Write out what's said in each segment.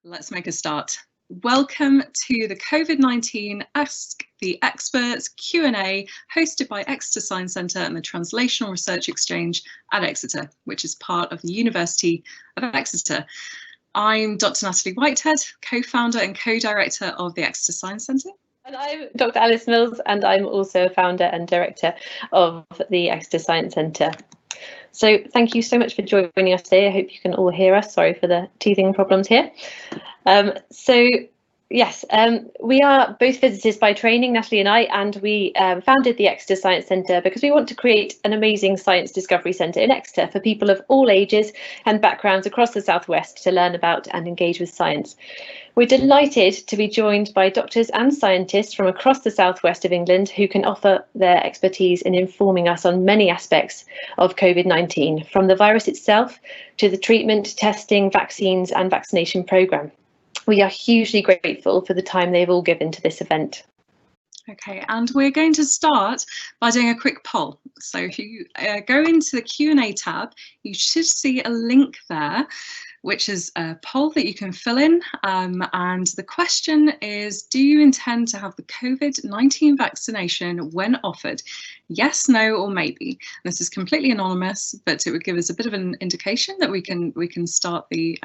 Let's make a start. Welcome to the COVID-19 Ask the Experts Q&A hosted by Exeter Science Centre and the Translational Research Exchange at Exeter, which is part of the University of Exeter. I'm Dr. Natalie Whitehead, co-founder and co-director of the Exeter Science Centre. And I'm Dr. Alice Mills, and I'm also founder and director of the Exeter Science Centre. So thank you so much for joining us today. I hope you can all hear us. Sorry for the teething problems here. We are both physicists by training, Natalie and I, and we founded the Exeter Science Centre because we want to create an amazing science discovery centre in Exeter for people of all ages and backgrounds across the southwest to learn about and engage with science. We're delighted to be joined by doctors and scientists from across the southwest of England who can offer their expertise in informing us on many aspects of COVID-19, from the virus itself to the treatment, testing, vaccines and vaccination programme. We are hugely grateful for the time they've all given to this event. Okay, and we're going to start by doing a quick poll. So if you go into the Q&A tab, you should see a link there, which is a poll that you can fill in. And the question is, do you intend to have the COVID-19 vaccination when offered? Yes, no, or maybe. This is completely anonymous, but it would give us a bit of an indication that we can start the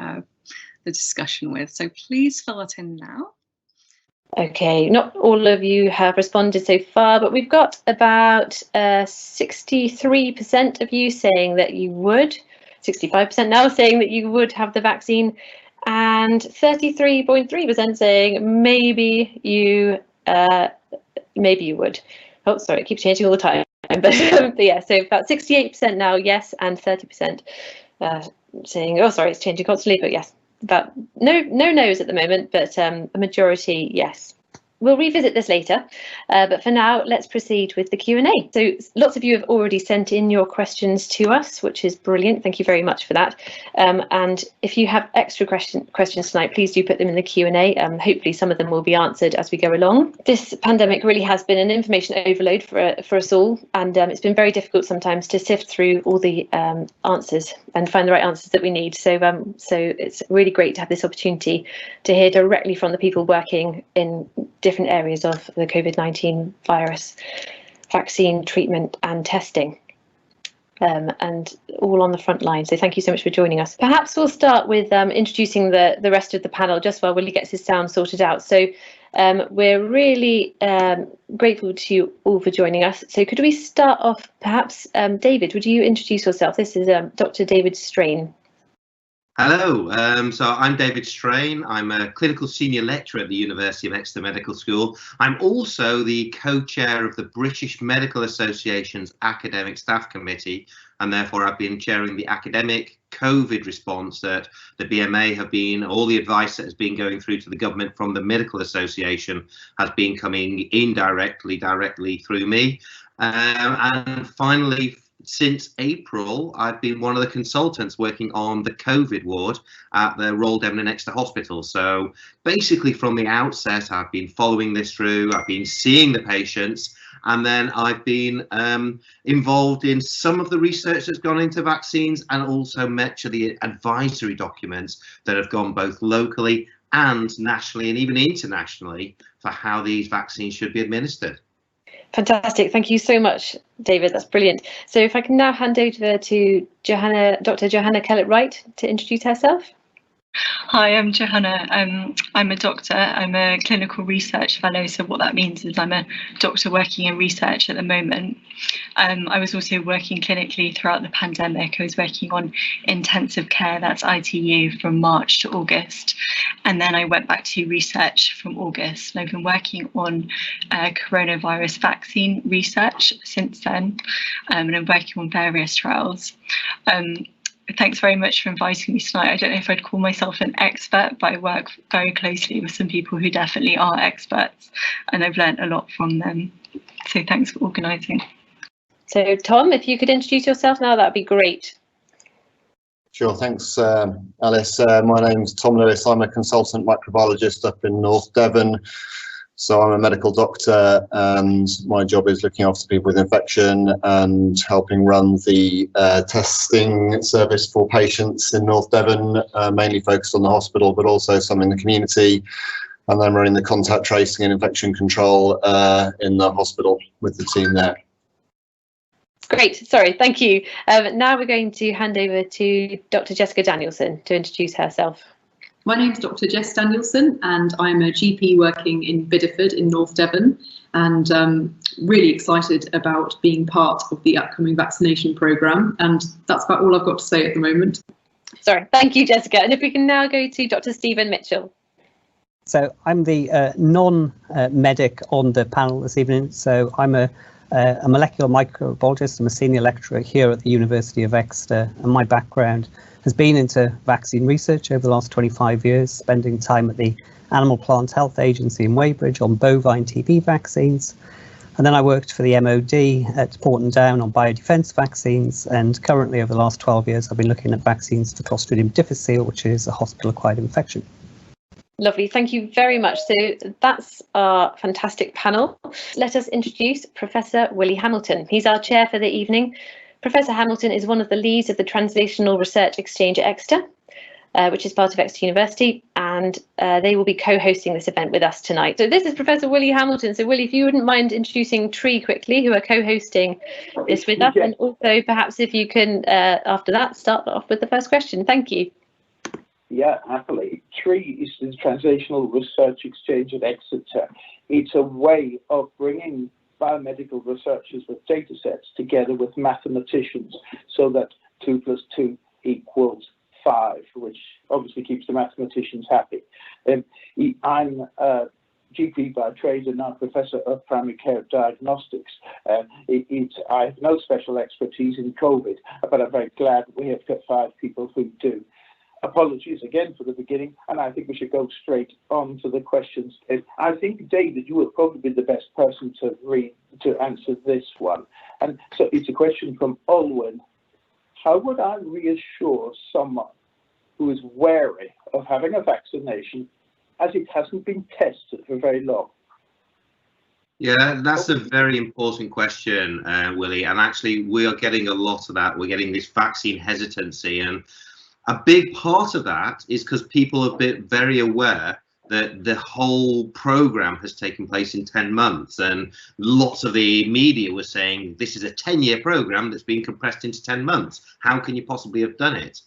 discussion with. So please fill that in now. Okay, not all of you have responded so far, but we've got about 63% of you saying that you would, 65% now saying that you would have the vaccine, and 33.3% saying maybe you would. Oh, sorry, it keeps changing all the time. But yeah, so about 68% now, yes, and 30% saying, oh, sorry, it's changing constantly, but yes. But no no's at the moment, but a majority yes. We'll revisit this later, but for now, let's proceed with the Q&A. So lots of you have already sent in your questions to us, which is brilliant. Thank you very much for that. And if you have extra questions tonight, please do put them in the Q&A. Hopefully some of them will be answered as we go along. This pandemic really has been an information overload for us all, and it's been very difficult sometimes to sift through all the answers and find the right answers that we need. So it's really great to have this opportunity to hear directly from the people working in different areas of the COVID-19 virus, vaccine, treatment and testing, and all on the front line. So thank you so much for joining us. Perhaps we'll start with introducing the rest of the panel just while Willie gets his sound sorted out. So we're really grateful to you all for joining us. So could we start off, perhaps, David, would you introduce yourself? This is Dr. David Strain. Hello, so I'm David Strain. I'm a clinical senior lecturer at the University of Exeter Medical School. I'm also the co-chair of the British Medical Association's Academic Staff Committee, and therefore I've been chairing the academic COVID response that the BMA have been, all the advice that has been going through to the government from the Medical Association has been coming indirectly, directly through me. And finally, since April, I've been one of the consultants working on the COVID ward at the Royal Devon and Exeter Hospital. So basically from the outset, I've been following this through, I've been seeing the patients, and then I've been involved in some of the research that's gone into vaccines and also much of the advisory documents that have gone both locally and nationally and even internationally for how these vaccines should be administered. Fantastic. Thank you so much, David. That's brilliant. So if I can now hand over to Dr. Johanna Kellett-Wright to introduce herself. Hi, I'm Johanna. I'm a doctor. I'm a clinical research fellow. So what that means is I'm a doctor working in research at the moment. I was also working clinically throughout the pandemic. I was working on intensive care, that's ITU, from March to August. And then I went back to research from August. And I've been working on coronavirus vaccine research since then. And I'm working on various trials. Thanks very much for inviting me tonight. I don't know if I'd call myself an expert, but I work very closely with some people who definitely are experts, and I've learned a lot from them. So thanks for organising. So Tom, if you could introduce yourself now, that'd be great. Sure, thanks Alice. My name's Tom Lewis. I'm a consultant microbiologist up in North Devon. So I'm a medical doctor, and my job is looking after people with infection and helping run the testing service for patients in North Devon, mainly focused on the hospital, but also some in the community. And then running the contact tracing and infection control in the hospital with the team there. Great, sorry, thank you. Now we're going to hand over to Dr. Jessica Danielson to introduce herself. My name is Dr. Jess Danielson, and I'm a GP working in Bideford in North Devon, and really excited about being part of the upcoming vaccination programme. And that's about all I've got to say at the moment. Sorry, thank you, Jessica. And if we can now go to Dr. Stephen Mitchell. So I'm the non-medic on the panel this evening. So I'm a molecular microbiologist. I'm a senior lecturer here at the University of Exeter, and my background has been into vaccine research over the last 25 years, spending time at the Animal Plant Health Agency in Weybridge on bovine TB vaccines. And then I worked for the MOD at Porton Down on biodefence vaccines. And currently, over the last 12 years, I've been looking at vaccines for Clostridium difficile, which is a hospital-acquired infection. Lovely, thank you very much. So that's our fantastic panel. Let us introduce Professor Willie Hamilton. He's our chair for the evening. Professor Hamilton is one of the leads of the Translational Research Exchange at Exeter, which is part of Exeter University, and they will be co-hosting this event with us tonight. So this is Professor Willie Hamilton. So Willie, if you wouldn't mind introducing Tree quickly, who are co-hosting this with us, and also perhaps if you can, after that, start off with the first question. Thank you. Yeah, happily. TREE is the Translational Research Exchange at Exeter. It's a way of bringing biomedical researchers with data sets together with mathematicians so that 2 + 2 = 5, which obviously keeps the mathematicians happy. I'm a GP by trade and now Professor of Primary Care Diagnostics. I have no special expertise in COVID, but I'm very glad we have got 5 people who do. Apologies again for the beginning, and I think we should go straight on to the questions. I think, David, you will probably be the best person to answer this one. And so it's a question from Olwen. How would I reassure someone who is wary of having a vaccination as it hasn't been tested for very long? Yeah, that's a very important question, Willie. And actually, we are getting a lot of that. We're getting this vaccine hesitancy, and a big part of that is because people have been very aware that the whole program has taken place in 10 months, and lots of the media was saying this is a 10-year program that's been compressed into 10 months. How can you possibly have done it?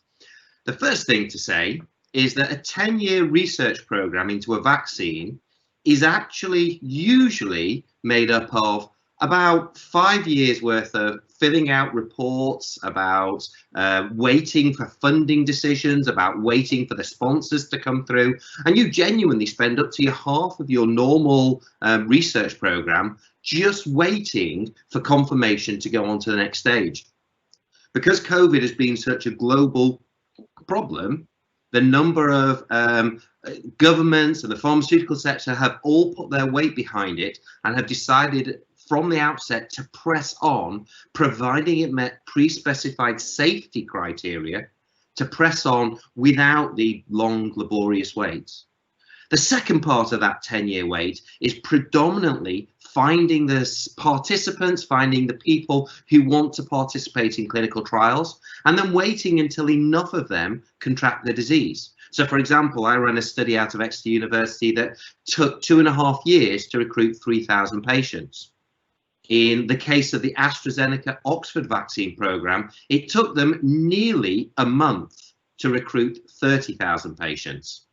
The first thing to say is that a 10-year research program into a vaccine is actually usually made up of about 5 years worth of filling out reports, about waiting for funding decisions, about waiting for the sponsors to come through, and you genuinely spend up to half of your normal research program just waiting for confirmation to go on to the next stage. Because COVID has been such a global problem, the number of governments and the pharmaceutical sector have all put their weight behind it and have decided from the outset to press on, providing it met pre-specified safety criteria, to press on without the long, laborious waits. The second part of that 10-year wait is predominantly finding the participants, finding the people who want to participate in clinical trials, and then waiting until enough of them contract the disease. So, for example, I ran a study out of Exeter University that took 2.5 years to recruit 3,000 patients. In the case of the AstraZeneca Oxford vaccine programme, it took them nearly a month to recruit 30,000 patients.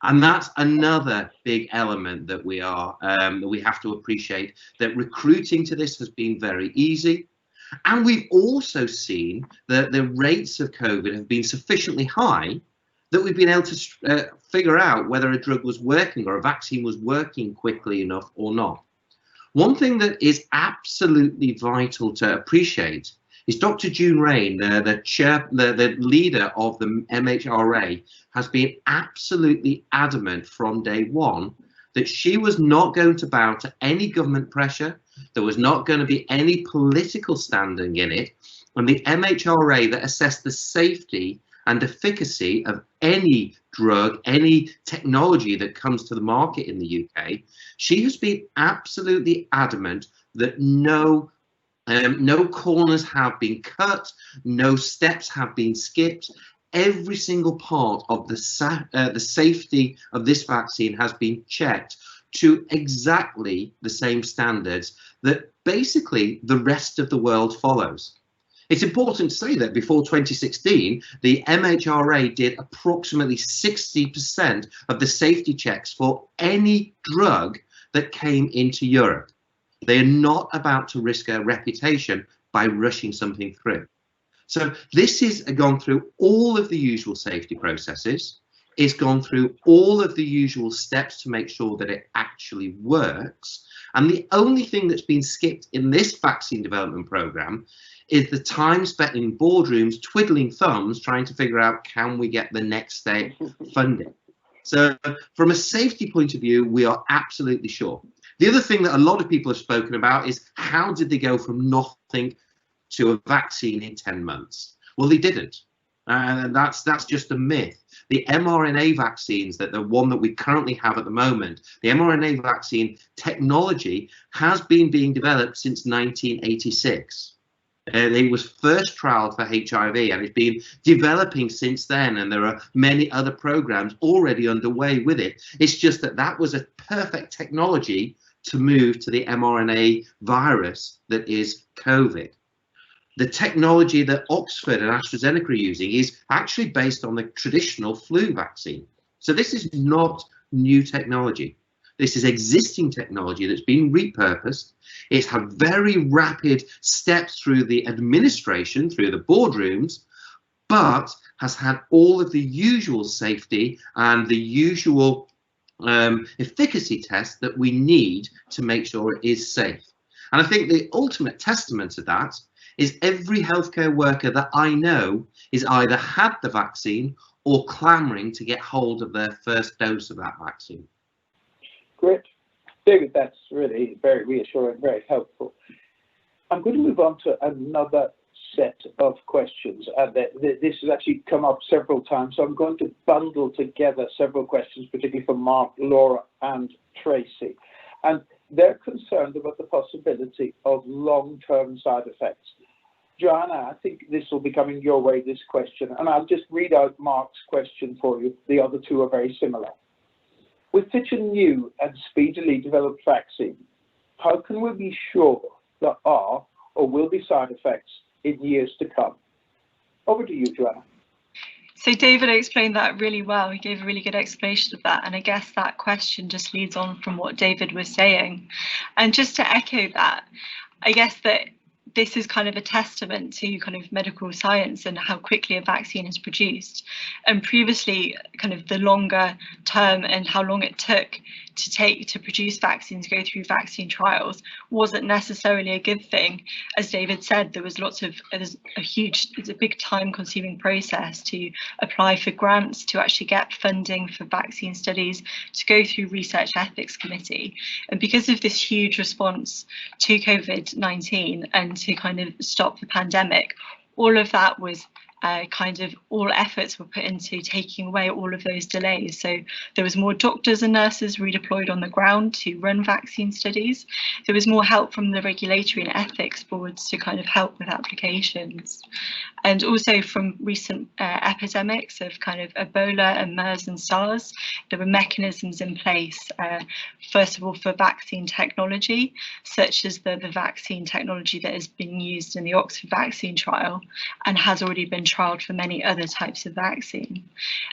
And that's another big element that we have to appreciate, that recruiting to this has been very easy. And we've also seen that the rates of COVID have been sufficiently high that we've been able to figure out whether a drug was working or a vaccine was working quickly enough or not. One thing that is absolutely vital to appreciate is Dr. June Rain, the leader of the MHRA, has been absolutely adamant from day one that she was not going to bow to any government pressure. There was not going to be any political standing in it. And the MHRA that assessed the safety and efficacy of any drug, any technology that comes to the market in the UK, she has been absolutely adamant that no corners have been cut, no steps have been skipped. Every single part of the safety of this vaccine has been checked to exactly the same standards that basically the rest of the world follows. It's important to say that before 2016, the MHRA did approximately 60% of the safety checks for any drug that came into Europe. They are not about to risk their reputation by rushing something through. So this has gone through all of the usual safety processes. It's gone through all of the usual steps to make sure that it actually works. And the only thing that's been skipped in this vaccine development program is the time spent in boardrooms twiddling thumbs trying to figure out, can we get the next step funding? So from a safety point of view, we are absolutely sure. The other thing that a lot of people have spoken about is, how did they go from nothing to a vaccine in 10 months? Well, they didn't. And that's just a myth. The mRNA vaccines, that the one that we currently have at the moment, the mRNA vaccine technology has been being developed since 1986. It was first trialed for HIV, and it's been developing since then, and there are many other programs already underway with it. It's just that that was a perfect technology to move to the mRNA virus that is COVID. The technology that Oxford and AstraZeneca are using is actually based on the traditional flu vaccine. So this is not new technology. This is existing technology that's been repurposed. It's had very rapid steps through the administration, through the boardrooms, but has had all of the usual safety and the usual efficacy tests that we need to make sure it is safe. And I think the ultimate testament to that is every healthcare worker that I know is either had the vaccine or clamoring to get hold of their first dose of that vaccine. Great. David, that's really very reassuring, very helpful. I'm going to move on to another set of questions. This has actually come up several times, so I'm going to bundle together several questions, particularly from Mark, Laura, and Tracy. And they're concerned about the possibility of long-term side effects. Joanna, I think this will be coming your way, this question, and I'll just read out Mark's question for you. The other two are very similar. With such a new and speedily developed vaccine, how can we be sure there are or will be side effects in years to come? Over to you, Joanna. So David explained that really well. He gave a really good explanation of that. And I guess that question just leads on from what David was saying. And just to echo that, I guess that this is kind of a testament to kind of medical science and how quickly a vaccine is produced. And previously, kind of the longer term and how long it took to produce vaccines, go through vaccine trials, wasn't necessarily a good thing. As David said, it's a big time-consuming process to apply for grants, to actually get funding for vaccine studies, to go through research ethics committee. And because of this huge response to COVID-19 and to kind of stop the pandemic, all of that was all efforts were put into taking away all of those delays. So there was more doctors and nurses redeployed on the ground to run vaccine studies. There was more help from the regulatory and ethics boards to kind of help with applications. And also from recent epidemics of kind of Ebola and MERS and SARS, there were mechanisms in place, first of all, for vaccine technology, such as the vaccine technology that has been used in the Oxford vaccine trial and has already been trialed for many other types of vaccine.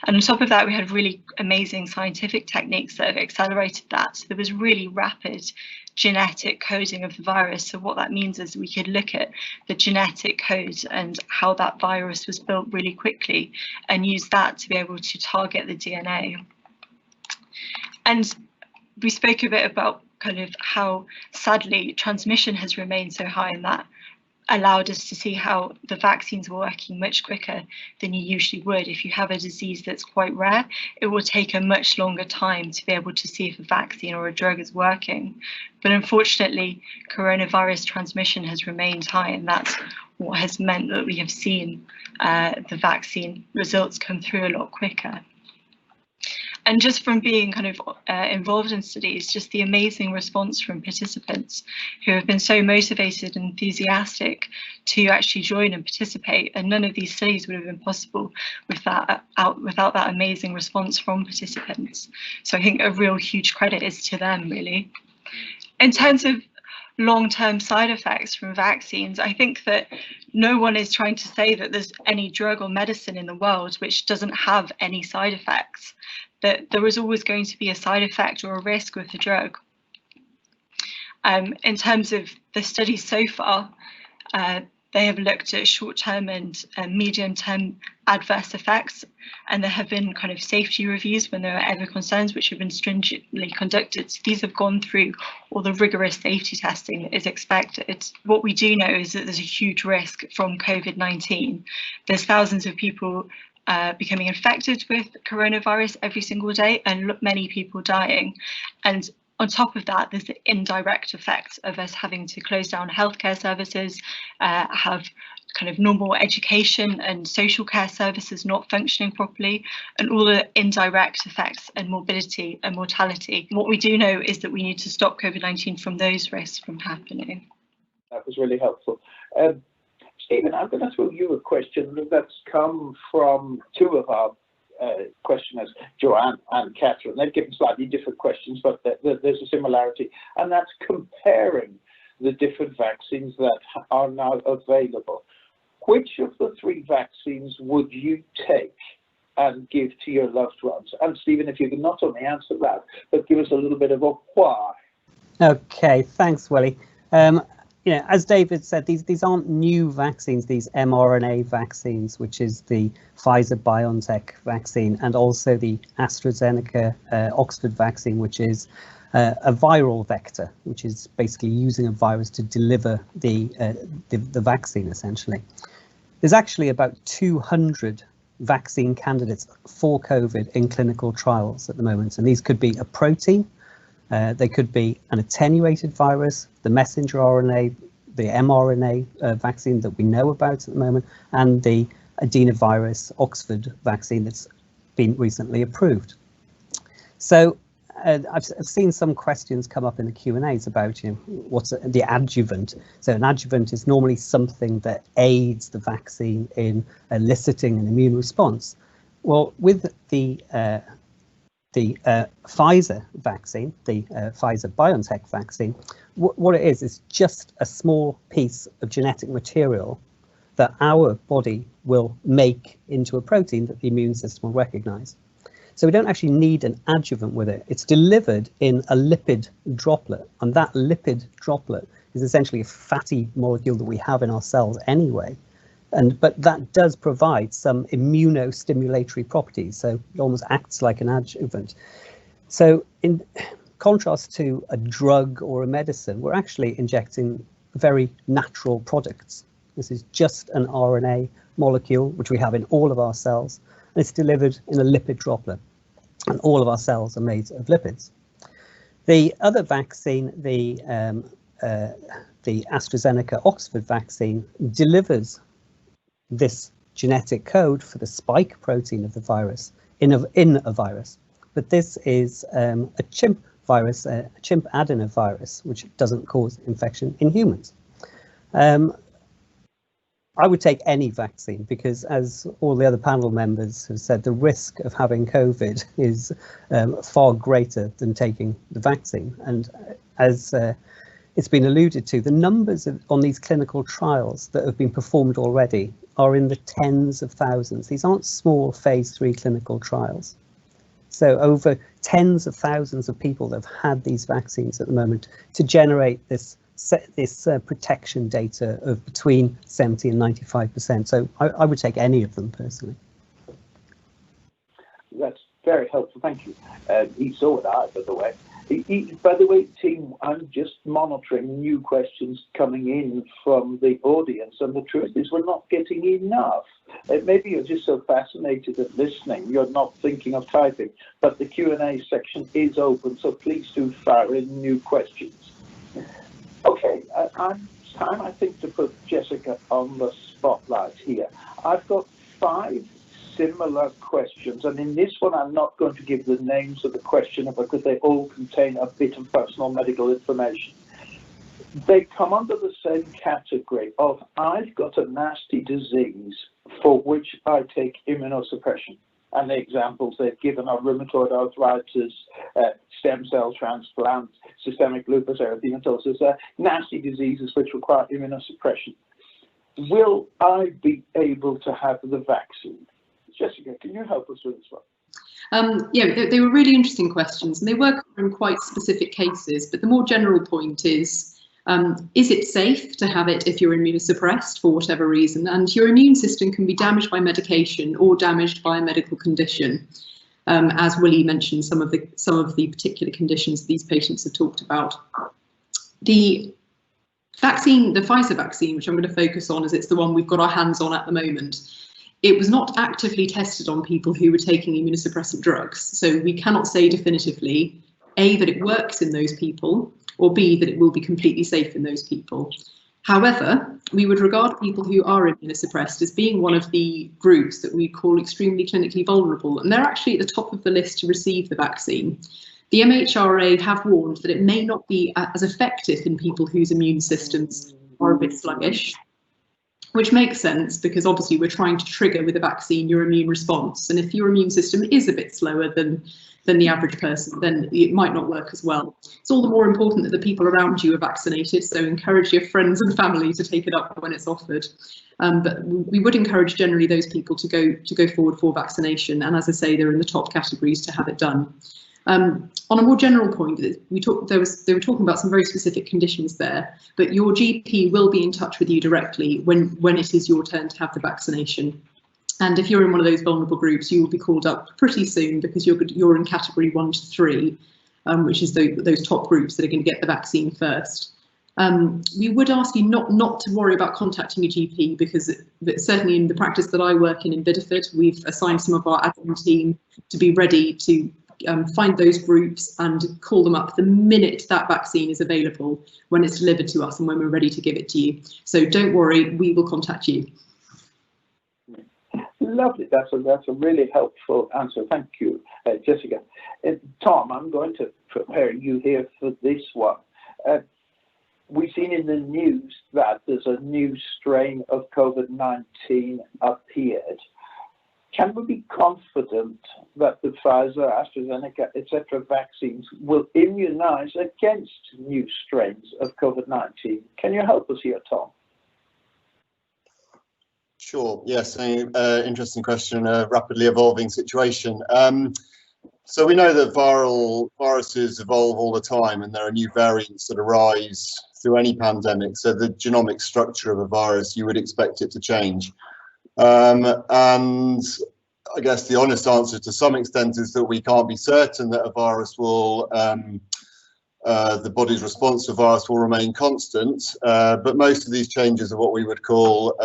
And on top of that, we had really amazing scientific techniques that have accelerated that. So there was really rapid genetic coding of the virus. So what that means is we could look at the genetic code and how that virus was built really quickly and use that to be able to target the DNA. And we spoke a bit about kind of how sadly transmission has remained so high, and that allowed us to see how the vaccines were working much quicker than you usually would. If you have a disease that's quite rare, it will take a much longer time to be able to see if a vaccine or a drug is working. But unfortunately, coronavirus transmission has remained high, and that's what has meant that we have seen the vaccine results come through a lot quicker. And just from being kind of involved in studies, just the amazing response from participants who have been so motivated and enthusiastic to actually join and participate. And none of these studies would have been possible without that amazing response from participants. So I think a real huge credit is to them, really. In terms of long-term side effects from vaccines, I think that no one is trying to say that there's any drug or medicine in the world which doesn't have any side effects, that there is always going to be a side effect or a risk with the drug. In terms of the studies so far, they have looked at short-term and medium-term adverse effects, and there have been kind of safety reviews when there are ever concerns, which have been stringently conducted. So these have gone through all the rigorous safety testing that is expected. What we do know is that there's a huge risk from COVID-19. There's thousands of people becoming infected with coronavirus every single day, and many people dying. And on top of that, there's the indirect effect of us having to close down healthcare services, have kind of normal education and social care services not functioning properly, and all the indirect effects and morbidity and mortality. What we do know is that we need to stop COVID-19 from those risks from happening. That was really helpful. Stephen, I'm going to throw you a question that's come from two of our questioners, Joanne and Catherine. They've given slightly different questions, but there's a similarity, and that's comparing the different vaccines that are now available. Which of the three vaccines would you take and give to your loved ones? And Stephen, if you can not only answer that, but give us a little bit of a why. Okay, thanks, Willie. You know, as David said, these aren't new vaccines, these mRNA vaccines, which is the Pfizer-BioNTech vaccine, and also the AstraZeneca Oxford vaccine, which is a viral vector, which is basically using a virus to deliver the vaccine, essentially. There's actually about 200 vaccine candidates for COVID in clinical trials at the moment, and these could be a protein, they could be an attenuated virus, the messenger RNA, the mRNA vaccine that we know about at the moment, and the adenovirus Oxford vaccine that's been recently approved. So I've seen some questions come up in the Q&As about, you know, what's the adjuvant. So an adjuvant is normally something that aids the vaccine in eliciting an immune response. Well, with the Pfizer vaccine, the Pfizer-BioNTech vaccine, what it is just a small piece of genetic material that our body will make into a protein that the immune system will recognize. So we don't actually need an adjuvant with it. It's delivered in a lipid droplet, and that lipid droplet is essentially a fatty molecule that we have in our cells anyway. But that does provide some immunostimulatory properties, so it almost acts like an adjuvant. So in contrast to a drug or a medicine, we're actually injecting very natural products. This is just an RNA molecule, which we have in all of our cells, and it's delivered in a lipid droplet, and all of our cells are made of lipids. The other vaccine, the AstraZeneca Oxford vaccine, delivers this genetic code for the spike protein of the virus in a virus, but this is a chimp virus, a chimp adenovirus, which doesn't cause infection in humans. I would take any vaccine because, as all the other panel members have said, the risk of having COVID is far greater than taking the vaccine. And as it's been alluded to, the numbers on these clinical trials that have been performed already are in the tens of thousands. These aren't small phase 3 clinical trials. So over tens of thousands of people that have had these vaccines at the moment to generate this protection data of between 70 and 95%. So I would take any of them personally. That's very helpful, thank you. So would I, by the way. By the way, team, I'm just monitoring new questions coming in from the audience, and the truth is we're not getting enough. Maybe you're just so fascinated at listening, you're not thinking of typing, but the Q&A section is open, so please do fire in new questions. Okay, it's time, I think, to put Jessica on the spotlight here. I've got 5 similar questions, and in this one I'm not going to give the names of the questioner because they all contain a bit of personal medical information. They come under the same category of I've got a nasty disease for which I take immunosuppression. And the examples they've given are rheumatoid arthritis, stem cell transplant, systemic lupus erythematosus, nasty diseases which require immunosuppression. Will I be able to have the vaccine? Jessica, can you help us with this one? Yeah, they were really interesting questions, and they were covering quite specific cases, but the more general point is it safe to have it if you're immunosuppressed for whatever reason? And your immune system can be damaged by medication or damaged by a medical condition. As Willie mentioned, some of the particular conditions these patients have talked about. The vaccine, the Pfizer vaccine, which I'm going to focus on as it's the one we've got our hands on at the moment, it was not actively tested on people who were taking immunosuppressant drugs. So we cannot say definitively, A, that it works in those people, or B, that it will be completely safe in those people. However, we would regard people who are immunosuppressed as being one of the groups that we call extremely clinically vulnerable, and they're actually at the top of the list to receive the vaccine. The MHRA have warned that it may not be as effective in people whose immune systems are a bit sluggish, which makes sense because obviously we're trying to trigger with a vaccine your immune response, and if your immune system is a bit slower than the average person, then it might not work as well. It's all the more important that the people around you are vaccinated, so encourage your friends and family to take it up when it's offered. But we would encourage generally those people to go forward for vaccination, and as I say, they're in the top categories to have it done. On a more general point, they were talking about some very specific conditions there, but your GP will be in touch with you directly when it is your turn to have the vaccination. And if you're in one of those vulnerable groups, you will be called up pretty soon because you're in category 1 to 3, which is those top groups that are going to get the vaccine first. We would ask you not to worry about contacting your GP because certainly in the practice that I work in Bideford, we've assigned some of our admin team to be ready to find those groups and call them up the minute that vaccine is available, when it's delivered to us and when we're ready to give it to you. So don't worry, we will contact you. Lovely, that's a really helpful answer. Thank you, Jessica. Tom, I'm going to prepare you here for this one. We've seen in the news that there's a new strain of COVID-19 appeared. Can we be confident that the Pfizer, AstraZeneca, etc. vaccines will immunize against new strains of COVID-19? Can you help us here, Tom? Sure. Yes. Interesting question. A rapidly evolving situation. So we know that viruses evolve all the time, and there are new variants that arise through any pandemic. So the genomic structure of a virus, you would expect it to change. And I guess the honest answer to some extent is that we can't be certain that a virus will, the body's response to a virus will remain constant. But most of these changes are what we would call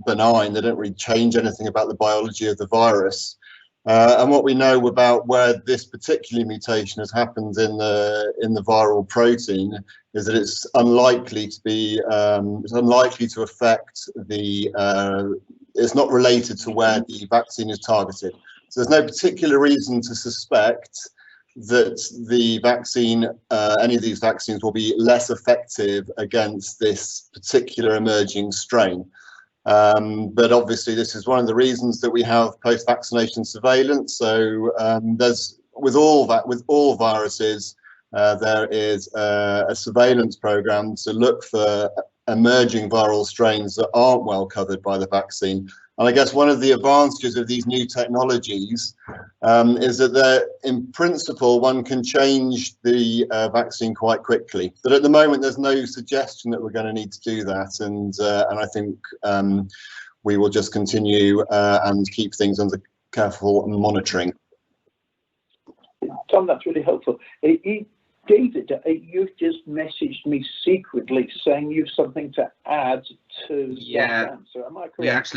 benign. They don't really change anything about the biology of the virus. And what we know about where this particular mutation has happened in the viral protein is that it's unlikely to be affect the. It's not related to where the vaccine is targeted. So there's no particular reason to suspect that the vaccine, any of these vaccines, will be less effective against this particular emerging strain. But obviously, this is one of the reasons that we have post-vaccination surveillance. So there's with all viruses, there is a surveillance program to look for emerging viral strains that aren't well covered by the vaccine. And I guess one of the advantages of these new technologies is that in principle, one can change the vaccine quite quickly. But at the moment, there's no suggestion that we're going to need to do that. And I think we will just continue and keep things under careful monitoring. Tom, that's really helpful. David, you've just messaged me secretly saying you've something to add to that answer. Am I correct?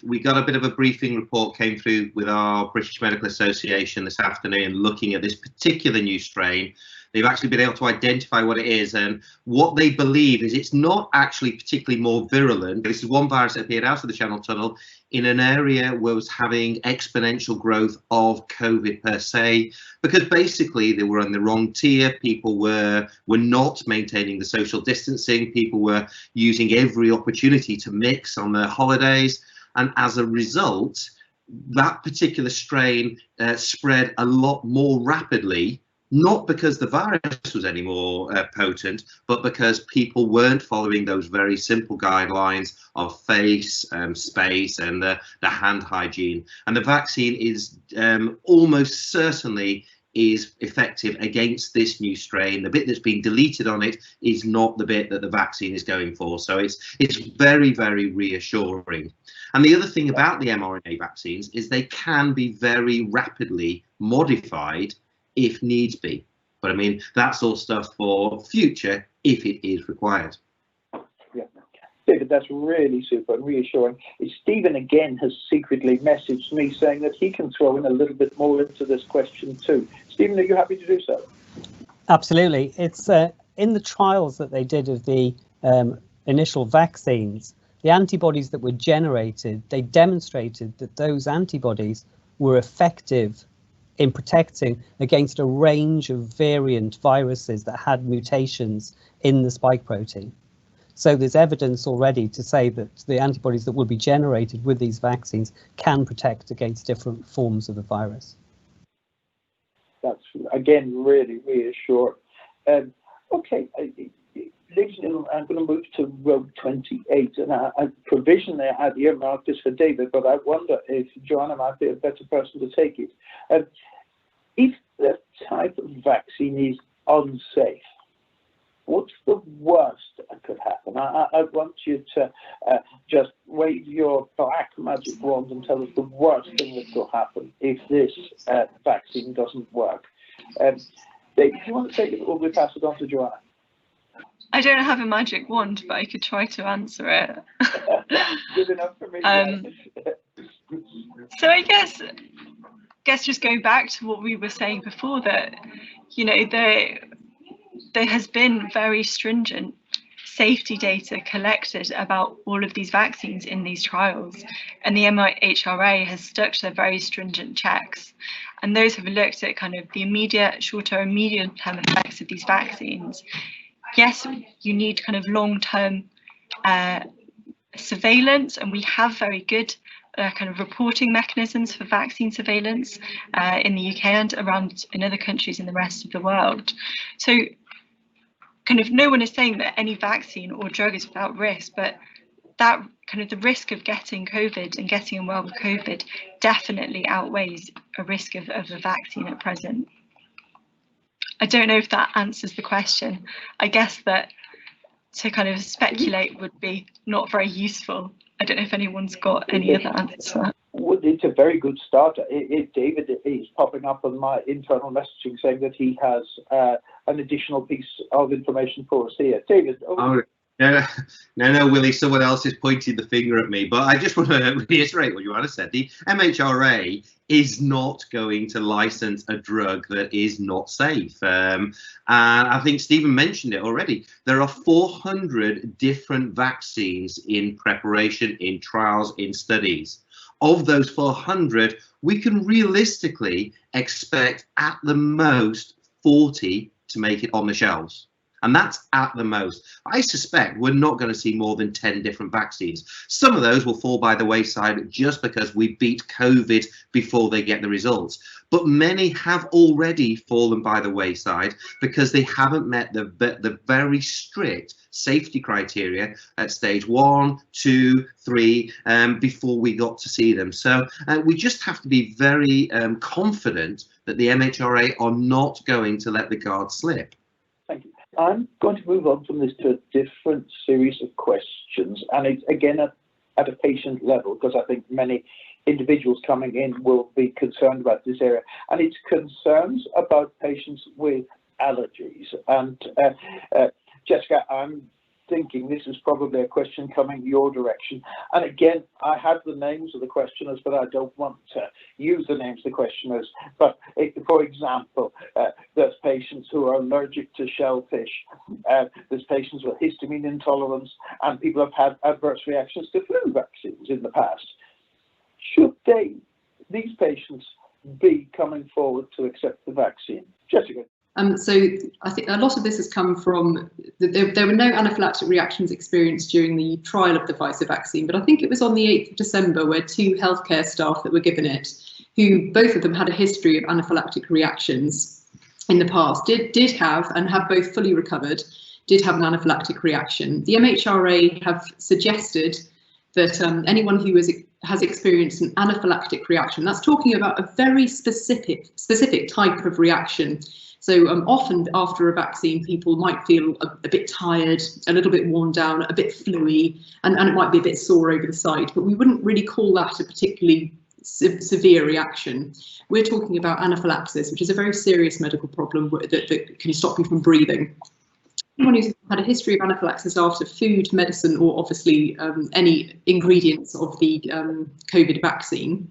We got a bit of a briefing report came through with our British Medical Association this afternoon looking at this particular new strain. They've actually been able to identify what it is, and what they believe is it's not actually particularly more virulent. This is one virus that appeared out of the Channel Tunnel in an area where it was having exponential growth of COVID per se, because basically they were on the wrong tier. People were not maintaining the social distancing. People were using every opportunity to mix on their holidays, and as a result, that particular strain spread a lot more rapidly, not because the virus was any more potent, but because people weren't following those very simple guidelines of face, space, and the hand hygiene. And the vaccine is almost certainly is effective against this new strain. The bit that's been deleted on it is not the bit that the vaccine is going for. So it's very, very reassuring. And the other thing about the mRNA vaccines is they can be very rapidly modified if needs be. But I mean, that's all stuff for future if it is required. Yeah. David, that's really super and reassuring. Stephen again has secretly messaged me saying that he can throw in a little bit more into this question too. Stephen, are you happy to do so? Absolutely. It's in the trials that they did of the initial vaccines, the antibodies that were generated, they demonstrated that those antibodies were effective in protecting against a range of variant viruses that had mutations in the spike protein. So there's evidence already to say that the antibodies that will be generated with these vaccines can protect against different forms of the virus. That's, again, really reassuring. Okay, ladies and gentlemen, I'm going to move to row 28, and I provisionally had earmarked this for David, but I wonder if Joanna might be a better person to take it. If the type of vaccine is unsafe, what's the worst that could happen? I want you to just wave your black magic wand and tell us the worst thing that could happen if this vaccine doesn't work. Dave, do you want to take it, or will we pass it on to Joanna? I don't have a magic wand, but I could try to answer it. Good enough for me. So I guess just going back to what we were saying before, that, you know, there has been very stringent safety data collected about all of these vaccines in these trials, and the MHRA has stuck to very stringent checks, and those have looked at kind of the immediate, short-term, medium-term effects of these vaccines. Yes, you need kind of long-term surveillance, and we have very good kind of reporting mechanisms for vaccine surveillance in the UK and around in other countries in the rest of the world. So kind of no one is saying that any vaccine or drug is without risk, but that kind of the risk of getting COVID and getting unwell with COVID definitely outweighs a risk of a vaccine at present. I don't know if that answers the question. I guess that to kind of speculate would be not very useful. I don't know if anyone's got any other answer. Well, it's a very good start. David is popping up on my internal messaging saying that he has an additional piece of information for us here. David. No, Willie, someone else is pointing the finger at me, but I just want to reiterate what Joanna said. The MHRA is not going to license a drug that is not safe. And I think Stephen mentioned it already. There are 400 different vaccines in preparation, in trials, in studies. Of those 400, we can realistically expect at the most 40 to make it on the shelves. And that's at the most. I suspect we're not going to see more than 10 different vaccines. Some of those will fall by the wayside just because we beat COVID before they get the results. But many have already fallen by the wayside because they haven't met the very strict safety criteria at stage 1, 2, 3 before we got to see them. So we just have to be very confident that the MHRA are not going to let the guard slip. Thank you. I'm going to move on from this to a different series of questions, and it's again at a patient level, because I think many individuals coming in will be concerned about this area, and it's concerns about patients with allergies. And Jessica, I'm thinking this is probably a question coming your direction. And again, I have the names of the questioners, but I don't want to use the names of the questioners. But for example, there's patients who are allergic to shellfish. There's patients with histamine intolerance, and people have had adverse reactions to flu vaccines in the past. Should these patients be coming forward to accept the vaccine? Jessica. So I think a lot of this has come from, there were no anaphylactic reactions experienced during the trial of the Pfizer vaccine, but I think it was on the 8th of December where 2 healthcare staff that were given it, who both of them had a history of anaphylactic reactions in the past, did have, and have both fully recovered, did have an anaphylactic reaction. The MHRA have suggested that anyone who has experienced an anaphylactic reaction, that's talking about a very specific type of reaction. So often after a vaccine, people might feel a bit tired, a little bit worn down, a bit fluey, and it might be a bit sore over the side, but we wouldn't really call that a particularly severe reaction. We're talking about anaphylaxis, which is a very serious medical problem that can stop you from breathing. Anyone who's had a history of anaphylaxis after food, medicine, or obviously any ingredients of the COVID vaccine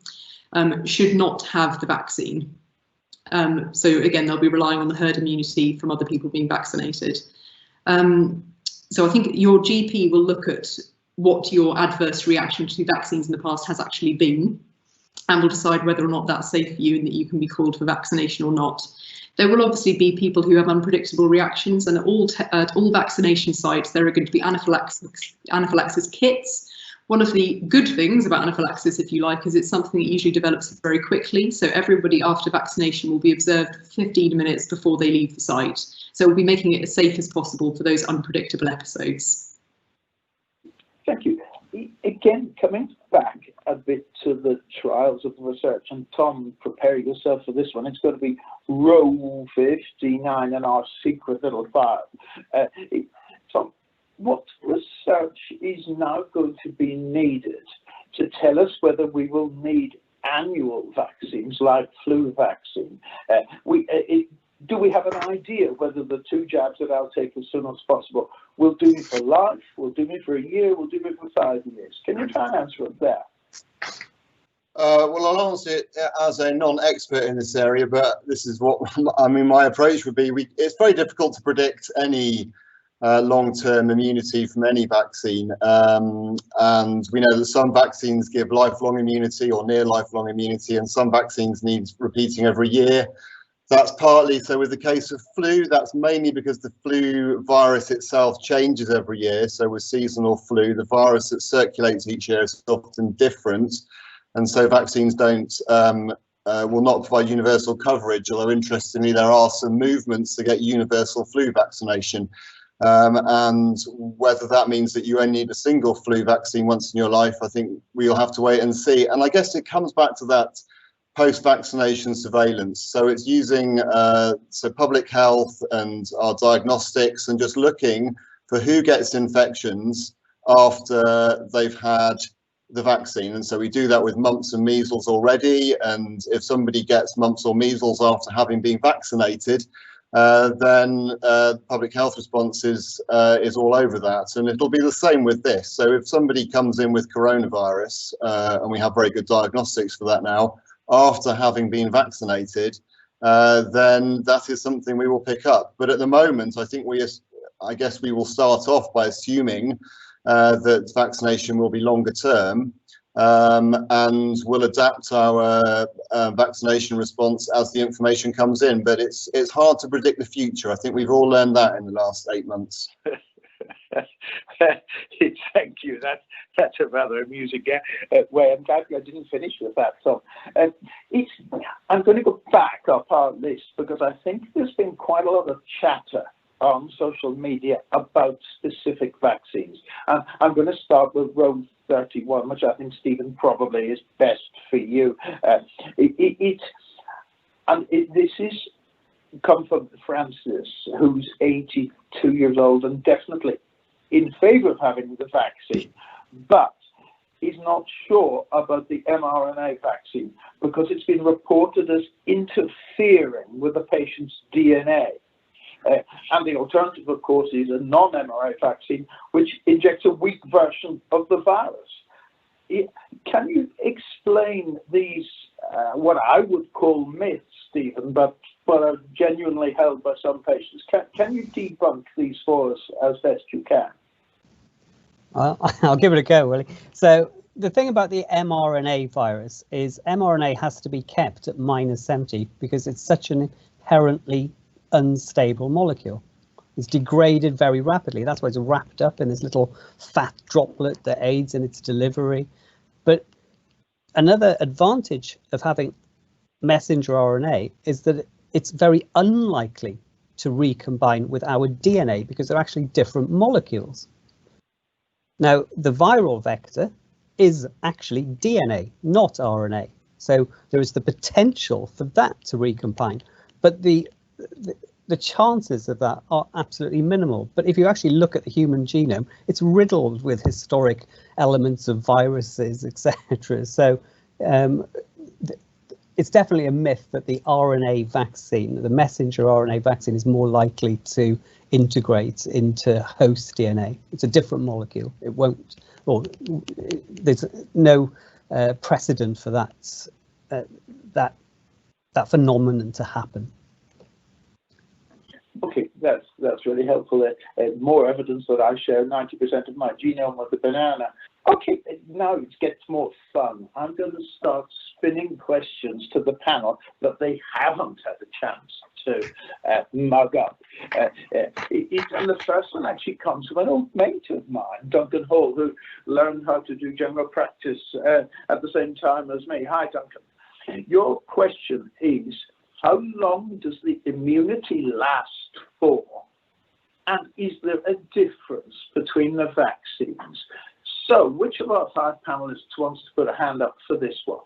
should not have the vaccine. So again, they'll be relying on the herd immunity from other people being vaccinated. So I think your GP will look at what your adverse reaction to vaccines in the past has actually been, and will decide whether or not that's safe for you and that you can be called for vaccination or not. There will obviously be people who have unpredictable reactions, and at all vaccination sites there are going to be anaphylaxis kits. One of the good things about anaphylaxis, if you like, is it's something that usually develops very quickly. So everybody after vaccination will be observed for 15 minutes before they leave the site. So we'll be making it as safe as possible for those unpredictable episodes. Thank you. Again, coming back a bit to the trials of the research, and Tom, prepare yourself for this one. It's going to be row 59 in our secret little file. Tom, what research is now going to be needed to tell us whether we will need annual vaccines like flu vaccine? Do we have an idea whether the 2 jabs that I'll take as soon as possible will do me for life, will do me for a year, will do me for 5 years? Can you try and answer it there? Well, I'll answer it as a non-expert in this area, but this is what my approach would be. It's very difficult to predict any long-term immunity from any vaccine, and we know that some vaccines give lifelong immunity or near lifelong immunity, and some vaccines need repeating every year. That's partly so with the case of flu. That's mainly because the flu virus itself changes every year. So with seasonal flu, the virus that circulates each year is often different, and so vaccines will not provide universal coverage. Although interestingly, there are some movements to get universal flu vaccination. And whether that means that you only need a single flu vaccine once in your life, I think we'll have to wait and see. And I guess it comes back to that post-vaccination surveillance. So it's using so public health and our diagnostics and just looking for who gets infections after they've had the vaccine. And so we do that with mumps and measles already. And if somebody gets mumps or measles after having been vaccinated, then public health response is all over that. And it'll be the same with this. So if somebody comes in with coronavirus, and we have very good diagnostics for that now, after having been vaccinated, then that is something we will pick up. But at the moment, I guess we will start off by assuming that vaccination will be longer term, and we'll adapt our vaccination response as the information comes in. But it's hard to predict the future. I think we've all learned that in the last 8 months. Thank you. That's a rather amusing way. I'm glad I didn't finish with that, Tom. I'm going to go back up our list because I think there's been quite a lot of chatter on social media about specific vaccines. I'm going to start with row 31, which I think, Stephen, probably is best for you. This is come from Francis, who's 82 years old and definitely in favour of having the vaccine, but he's not sure about the mRNA vaccine because it's been reported as interfering with the patient's DNA. And the alternative, of course, is a non-mRNA vaccine, which injects a weak version of the virus. Can you explain these, what I would call myths, Stephen, but are genuinely held by some patients? Can you debunk these for us as best you can? I'll give it a go, Willie. So the thing about the mRNA virus is mRNA has to be kept at -70 because it's such an inherently unstable molecule. It's degraded very rapidly. That's why it's wrapped up in this little fat droplet that aids in its delivery. But another advantage of having messenger RNA is that it's very unlikely to recombine with our DNA because they're actually different molecules. Now, the viral vector is actually DNA, not RNA. So there is the potential for that to recombine, but the chances of that are absolutely minimal. But if you actually look at the human genome, it's riddled with historic elements of viruses, etc. So it's definitely a myth that the RNA vaccine, the messenger RNA vaccine, is more likely to integrate into host DNA. It's a different molecule. It won't, or there's no precedent for that phenomenon to happen. Okay, that's really helpful. More evidence that I share 90% of my genome with the banana. Okay, now it gets more fun. I'm going to start spinning questions to the panel that they haven't had a chance to mug up. And the first one actually comes from an old mate of mine, Duncan Hall, who learned how to do general practice at the same time as me. Hi, Duncan. Your question is, how long does the immunity last for? And is there a difference between the vaccines? So, which of our 5 panelists wants to put a hand up for this one?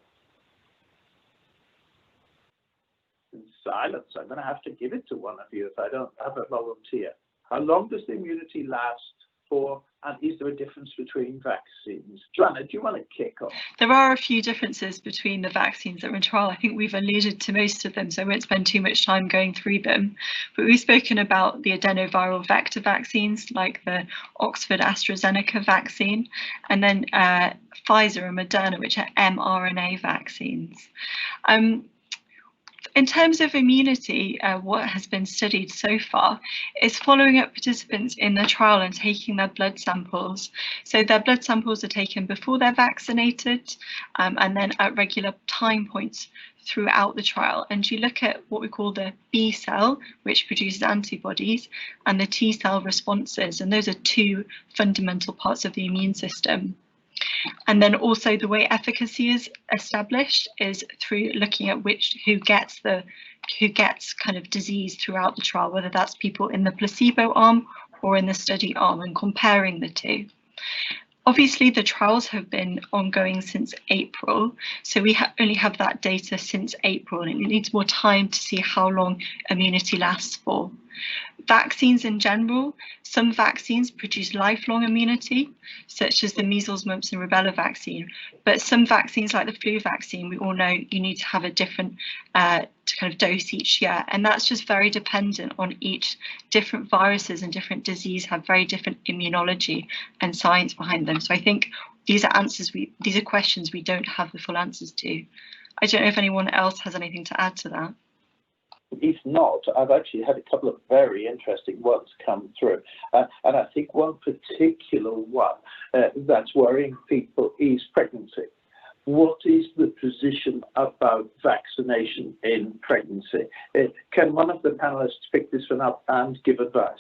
In silence. I'm going to have to give it to one of you if I don't have a volunteer. How long does the immunity last for, and is there a difference between vaccines? Joanna, do you want to kick off? There are a few differences between the vaccines that are in trial. I think we've alluded to most of them, so I won't spend too much time going through them. But we've spoken about the adenoviral vector vaccines, like the Oxford AstraZeneca vaccine, and then Pfizer and Moderna, which are mRNA vaccines. In terms of immunity, what has been studied so far is following up participants in the trial and taking their blood samples. So their blood samples are taken before they're vaccinated and then at regular time points throughout the trial. And you look at what we call the B cell, which produces antibodies, and the T cell responses. And those are 2 fundamental parts of the immune system. And then also the way efficacy is established is through looking at who gets kind of disease throughout the trial, whether that's people in the placebo arm or in the study arm, and comparing the 2. Obviously, the trials have been ongoing since April, so we only have that data since April, and it needs more time to see how long immunity lasts for. Vaccines in general, some vaccines produce lifelong immunity, such as the measles, mumps and rubella vaccine, but some vaccines like the flu vaccine, we all know you need to have a different kind of dose each year, and that's just very dependent on each. Different viruses and different disease have very different immunology and science behind them. So I think these are questions we don't have the full answers to. I don't know if anyone else has anything to add to that. If not, I've actually had a couple of very interesting ones come through. And I think one particular one that's worrying people is pregnancy. What is the position about vaccination in pregnancy? Can one of the panelists pick this one up and give advice?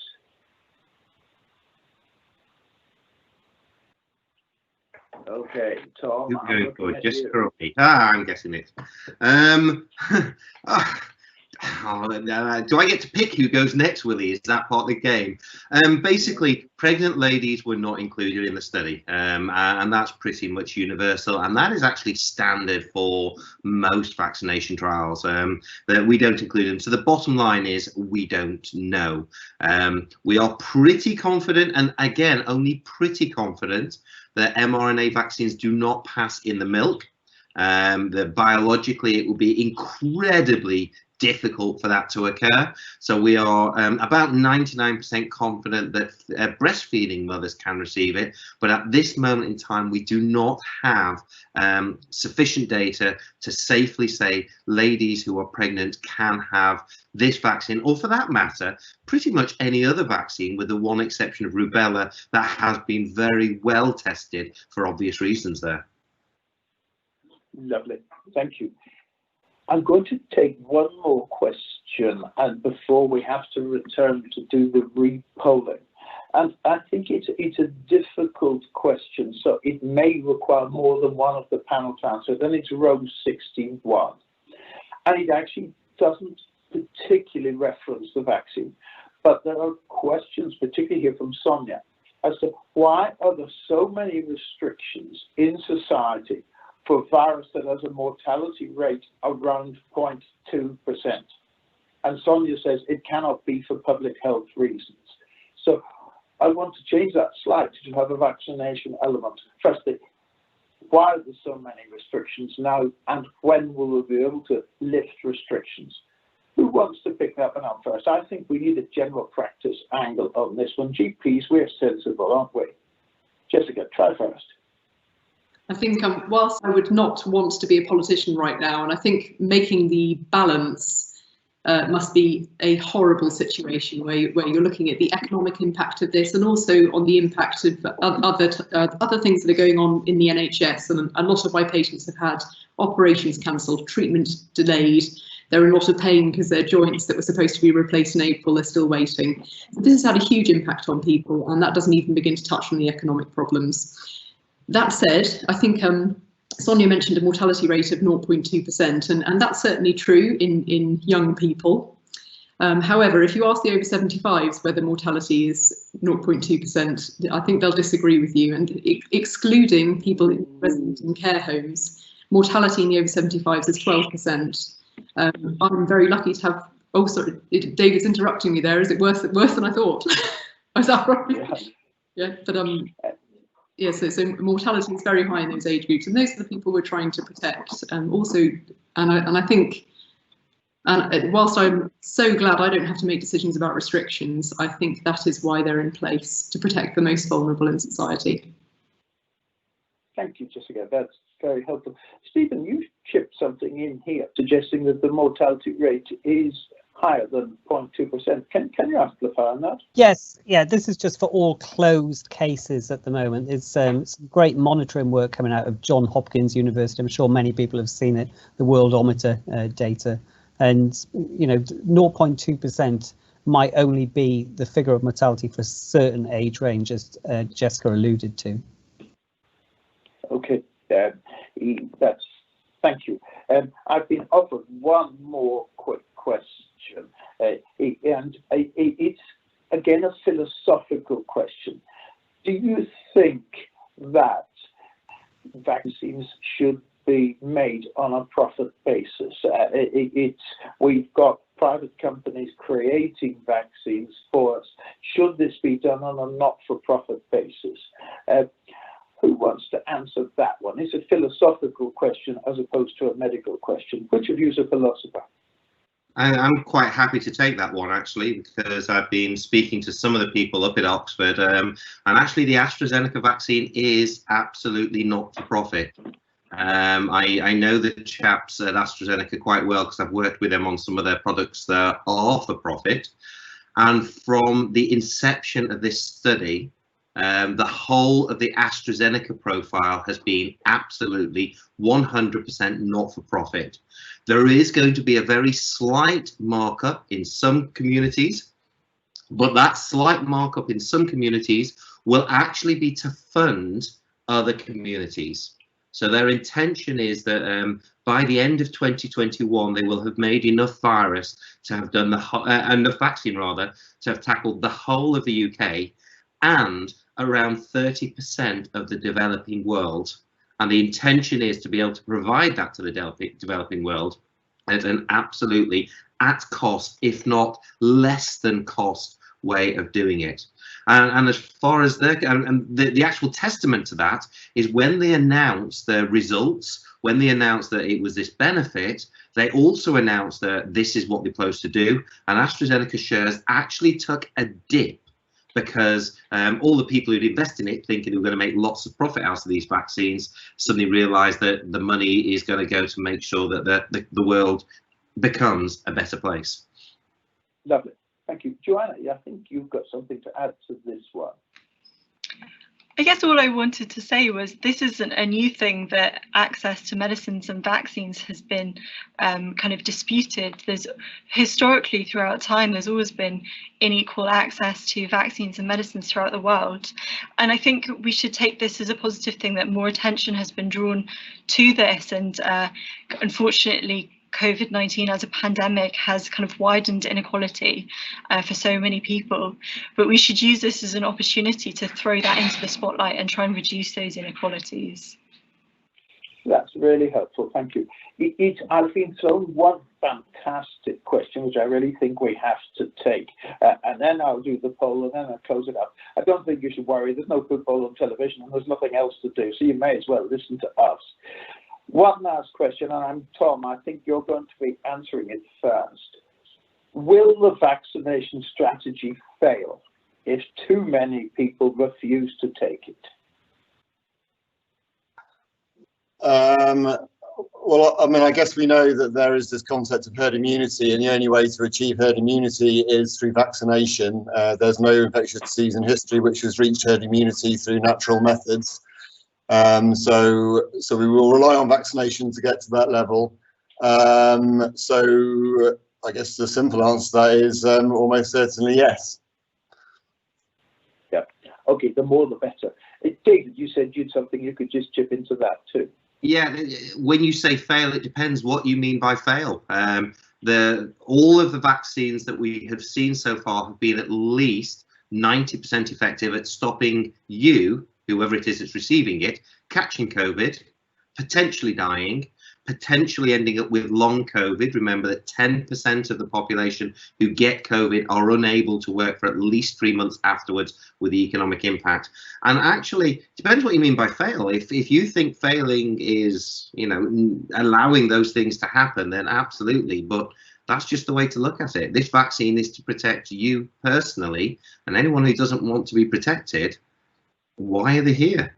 Okay, Tom. Very good. Just for me. I'm guessing it. Do I get to pick who goes next, Willie? Is that part of the game? Basically, pregnant ladies were not included in the study, and that's pretty much universal, and that is actually standard for most vaccination trials, that we don't include them. So the bottom line is we don't know. We are pretty confident, and again, only pretty confident, that mRNA vaccines do not pass in the milk. That biologically it will be incredibly difficult for that to occur. So we are about 99% confident that breastfeeding mothers can receive it, but at this moment in time we do not have sufficient data to safely say ladies who are pregnant can have this vaccine, or for that matter pretty much any other vaccine, with the one exception of rubella that has been very well tested for obvious reasons there. Lovely, thank you. I'm going to take one more question, and before we have to return to do the re-polling. And I think it's a difficult question, so it may require more than one of the panel to answer. Then it's row 61. And it actually doesn't particularly reference the vaccine, but there are questions, particularly here from Sonia, as to why are there so many restrictions in society for a virus that has a mortality rate around 0.2%. And Sonia says it cannot be for public health reasons. So I want to change that slide to have a vaccination element. Firstly, why are there so many restrictions now, and when will we be able to lift restrictions? Who wants to pick that one up first? I think we need a general practice angle on this one. GPs, we're sensible, aren't we? Jessica, try first. I think whilst I would not want to be a politician right now, and I think making the balance must be a horrible situation where you're looking at the economic impact of this, and also on the impact of other things that are going on in the NHS. And a lot of my patients have had operations cancelled, treatment delayed. They're in a lot of pain because their joints that were supposed to be replaced in April are still waiting. So this has had a huge impact on people, and that doesn't even begin to touch on the economic problems. That said, I think Sonia mentioned a mortality rate of 0.2%, and that's certainly true in young people. However, if you ask the over 75s whether mortality is 0.2%, I think they'll disagree with you. And excluding people resident in care homes, mortality in the over 75s is 12%. I'm very lucky to have. Oh, sorry, David's interrupting me there. Is it worse than I thought? Is that right? Yeah, but yeah, so mortality is very high in those age groups, and those are the people we're trying to protect. Also, I think, whilst I'm so glad I don't have to make decisions about restrictions, I think that is why they're in place, to protect the most vulnerable in society. Thank you, Jessica. That's very helpful. Stephen, you chipped something in here suggesting that the mortality rate is higher than 0.2%. Can you amplify on that? Yes, yeah, this is just for all closed cases at the moment. There's some great monitoring work coming out of Johns Hopkins University. I'm sure many people have seen it, the Worldometer data. And, 0.2% might only be the figure of mortality for a certain age range, as Jessica alluded to. Okay, thank you. I've been offered one more quick question, and it's again a philosophical question. Do you think that vaccines should be made on a profit basis? We've got private companies creating vaccines for us. Should this be done on a not-for-profit basis? Who wants to answer that one? It's a philosophical question as opposed to a medical question. Which of you is a philosopher? I'm quite happy to take that one, actually, because I've been speaking to some of the people up at Oxford, and actually the AstraZeneca vaccine is absolutely not for profit. I know the chaps at AstraZeneca quite well because I've worked with them on some of their products that are for profit. And from the inception of this study, the whole of the AstraZeneca profile has been absolutely 100% not for profit. There is going to be a very slight markup in some communities, but that slight markup in some communities will actually be to fund other communities. So their intention is that by the end of 2021, they will have made enough virus to have done enough vaccine rather to have tackled the whole of the UK and around 30% of the developing world. And the intention is to be able to provide that to the developing world at an absolutely at cost, if not less than cost, way of doing it. And as far as the actual testament to that is when they announced the results, when they announced that it was this benefit, they also announced that this is what they're supposed to do. And AstraZeneca shares actually took a dip because all the people who'd invest in it, thinking they were going to make lots of profit out of these vaccines, suddenly realised that the money is going to go to make sure that the world becomes a better place. Lovely. Thank you. Joanna, I think you've got something to add to this one. I guess all I wanted to say was this isn't a new thing, that access to medicines and vaccines has been kind of disputed. There's historically throughout time, there's always been unequal access to vaccines and medicines throughout the world. And I think we should take this as a positive thing, that more attention has been drawn to this. And unfortunately, COVID-19 as a pandemic has kind of widened inequality for so many people, but we should use this as an opportunity to throw that into the spotlight and try and reduce those inequalities. That's really helpful, thank you. I've been thrown one fantastic question, which I really think we have to take, and then I'll do the poll and then I'll close it up. I don't think you should worry, there's no football on television and there's nothing else to do, so you may as well listen to us. One last question, and I'm Tom, I think you're going to be answering it first. Will the vaccination strategy fail if too many people refuse to take it? Well, I mean, I guess we know that there is this concept of herd immunity, and the only way to achieve herd immunity is through vaccination. There's no infectious disease in history which has reached herd immunity through natural methods. So we will rely on vaccination to get to that level. So I guess the simple answer to that is almost certainly yes. Yeah. Okay. The more the better. David, you said you'd something you could just chip into that too. Yeah. When you say fail, it depends what you mean by fail. All of the vaccines that we have seen so far have been at least 90% effective at stopping you, whoever it is that's receiving it, catching COVID, potentially dying, potentially ending up with long COVID. Remember that 10% of the population who get COVID are unable to work for at least 3 months afterwards with the economic impact. And actually, depends what you mean by fail. If you think failing is, allowing those things to happen, then absolutely. But that's just the way to look at it. This vaccine is to protect you personally, and anyone who doesn't want to be protected, why are they here?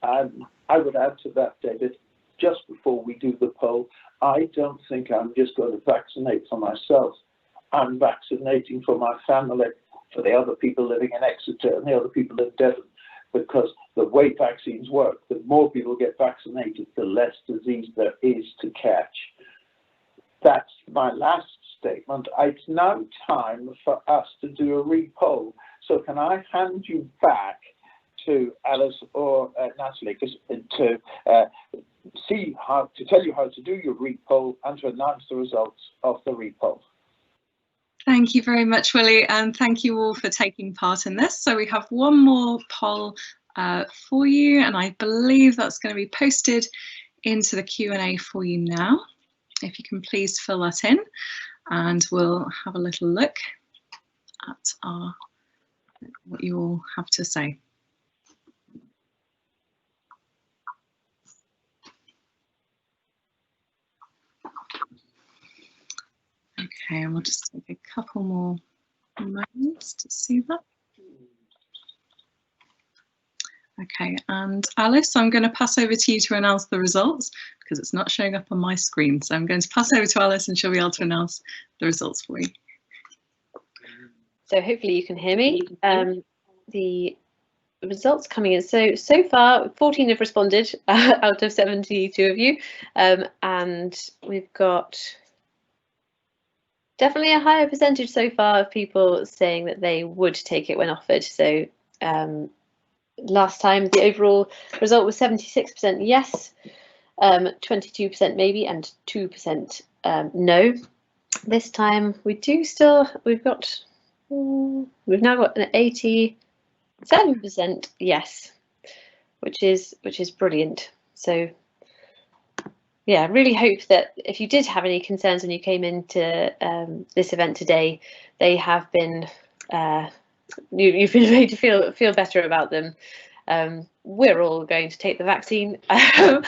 I would add to that, David, just before we do the poll, I don't think I'm just going to vaccinate for myself. I'm vaccinating for my family, for the other people living in Exeter and the other people in Devon, because the way vaccines work, the more people get vaccinated, the less disease there is to catch. That's my last statement. It's now time for us to do a re-poll. So can I hand you back to Alice or Natalie to tell you how to do your re-poll and to announce the results of the re-poll. Thank you very much, Willie, and thank you all for taking part in this. So we have one more poll for you, and I believe that's going to be posted into the Q&A for you now. If you can please fill that in, and we'll have a little look at what you all have to say. Okay, and we'll just take a couple more moments to see that. Okay, and Alice, I'm going to pass over to you to announce the results because it's not showing up on my screen. So I'm going to pass over to Alice and she'll be able to announce the results for you. So hopefully you can hear me. The results coming in. So far, 14 have responded out of 72 of you. And we've got definitely a higher percentage so far of people saying that they would take it when offered. So last time the overall result was 76% yes, 22% maybe, and 2% no. This time we've now got an 87% yes, which is brilliant. So yeah, I really hope that if you did have any concerns when you came into this event today, they have been you've been made to feel better about them. We're all going to take the vaccine, and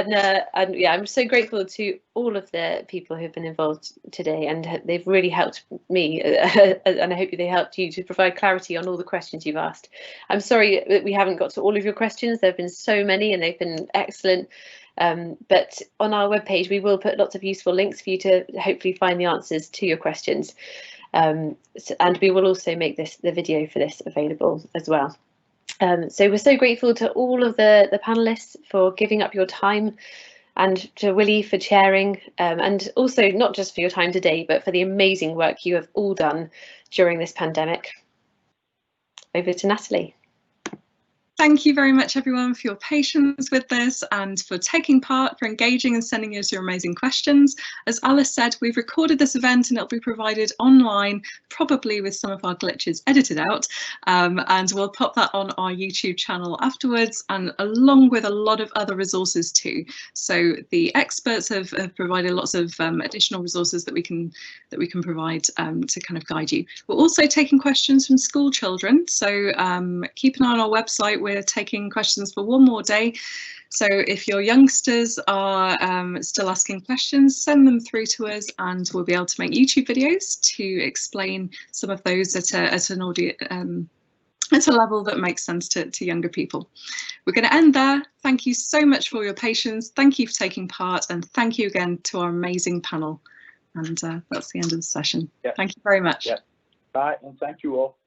yeah, I'm so grateful to all of the people who've been involved today, and they've really helped me, and I hope they helped you to provide clarity on all the questions you've asked. I'm sorry that we haven't got to all of your questions. There have been so many, and they've been excellent. But on our webpage, we will put lots of useful links for you to hopefully find the answers to your questions. And we will also make the video for this available as well. So we're so grateful to all of the panelists for giving up your time, and to Willie for chairing, and also not just for your time today, but for the amazing work you have all done during this pandemic. Over to Natalie. Thank you very much, everyone, for your patience with this and for taking part, for engaging and sending us your amazing questions. As Alice said, we've recorded this event and it'll be provided online, probably with some of our glitches edited out, and we'll pop that on our YouTube channel afterwards, and along with a lot of other resources too. So the experts have provided lots of additional resources that we can provide to kind of guide you. We're also taking questions from school children, so keep an eye on our website. We're taking questions for one more day, so if your youngsters are still asking questions, send them through to us, and we'll be able to make YouTube videos to explain some of those at an audio at a level that makes sense to younger people. We're going to end there. Thank you so much for your patience. Thank you for taking part, and thank you again to our amazing panel. And that's the end of the session. Yeah. Thank you very much. Yeah. Bye, and thank you all.